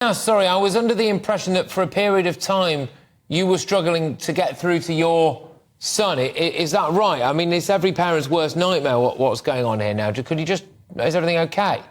Yeah, sorry, I was under the impression that for a period of time you were struggling to get through to your son. Is that right? I mean, it's every parent's worst nightmare what's going on here now. Could you just... Is everything OK?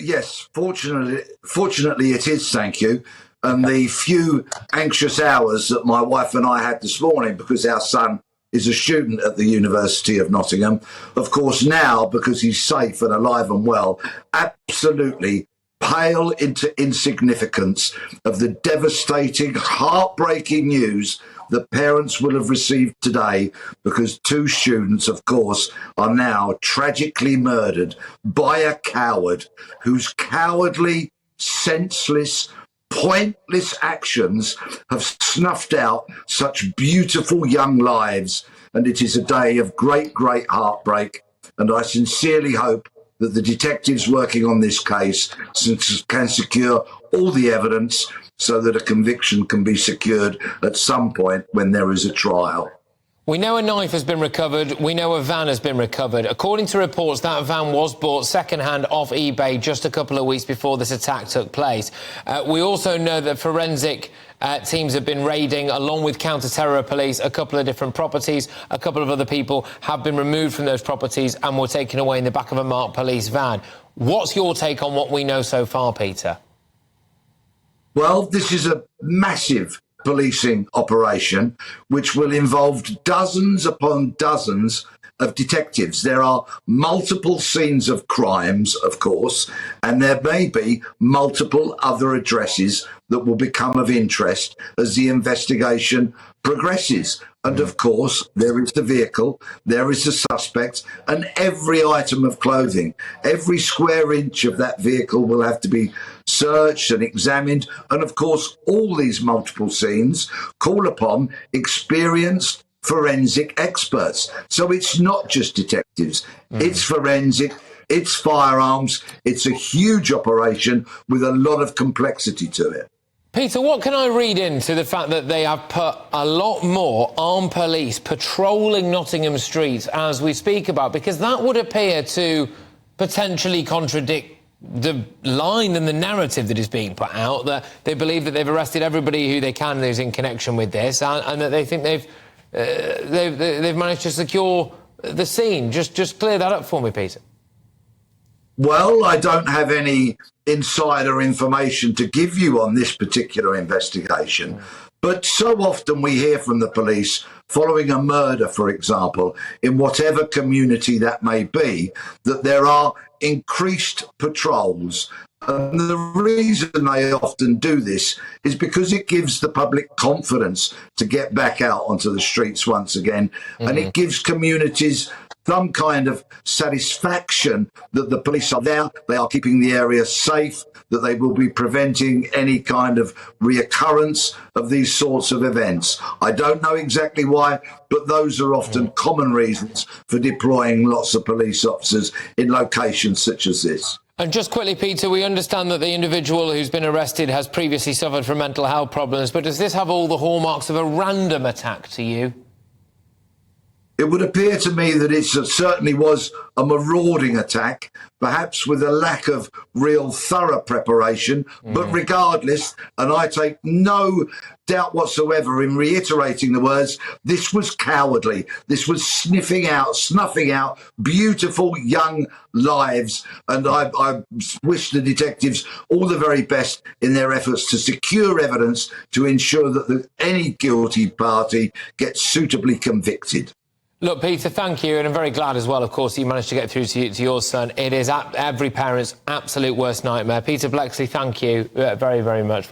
Yes, fortunately it is, thank you. And the few anxious hours that my wife and I had this morning, because our son is a student at the University of Nottingham, of course now, because he's safe and alive and well, absolutely pale into insignificance of the devastating, heartbreaking news that parents will have received today, because two students, of course, are now tragically murdered by a coward whose cowardly, senseless, pointless actions have snuffed out such beautiful young lives. And it is a day of great, great heartbreak. And I sincerely hope that the detectives working on this case can secure all the evidence so that a conviction can be secured at some point when there is a trial. We know a knife has been recovered. We know a van has been recovered. According to reports, that van was bought second-hand off eBay just a couple of weeks before this attack took place. We also know that forensic teams have been raiding, along with counter-terror police, a couple of different properties. A couple of other people have been removed from those properties and were taken away in the back of a marked police van. What's your take on what we know so far, Peter? Well, this is a massive policing operation which will involve dozens upon dozens of detectives. There are multiple scenes of crimes, of course, and there may be multiple other addresses that will become of interest as the investigation progresses. And of course, there is the vehicle, there is the suspect, and every item of clothing, every square inch of that vehicle will have to be searched and examined. And of course, all these multiple scenes call upon experienced forensic experts. So it's not just detectives, it's forensic, it's firearms, it's a huge operation with a lot of complexity to it. Peter, what can I read into the fact that they have put a lot more armed police patrolling Nottingham streets as we speak about? Because that would appear to potentially contradict the line and the narrative that is being put out, that they believe that they've arrested everybody who they can who's in connection with this, and that they think they've managed to secure the scene. Just clear that up for me, Peter. Well, I don't have any insider information to give you on this particular investigation, but so often we hear from the police following a murder, for example, in whatever community that may be, that there are increased patrols. And the reason they often do this is because it gives the public confidence to get back out onto the streets once again, and it gives communities some kind of satisfaction that the police are there, they are keeping the area safe, that they will be preventing any kind of reoccurrence of these sorts of events. I don't know exactly why, but those are often common reasons for deploying lots of police officers in locations such as this. And just quickly, Peter, we understand that the individual who's been arrested has previously suffered from mental health problems, but does this have all the hallmarks of a random attack to you? It would appear to me that it certainly was a marauding attack, perhaps with a lack of real thorough preparation. But regardless, and I take no doubt whatsoever in reiterating the words, this was cowardly. This was snuffing out beautiful young lives. And I wish the detectives all the very best in their efforts to secure evidence to ensure that any guilty party gets suitably convicted. Look, Peter, thank you, and I'm very glad as well, of course, you managed to get through to your son. It is every parent's absolute worst nightmare. Peter Bleksley, thank you very, very much.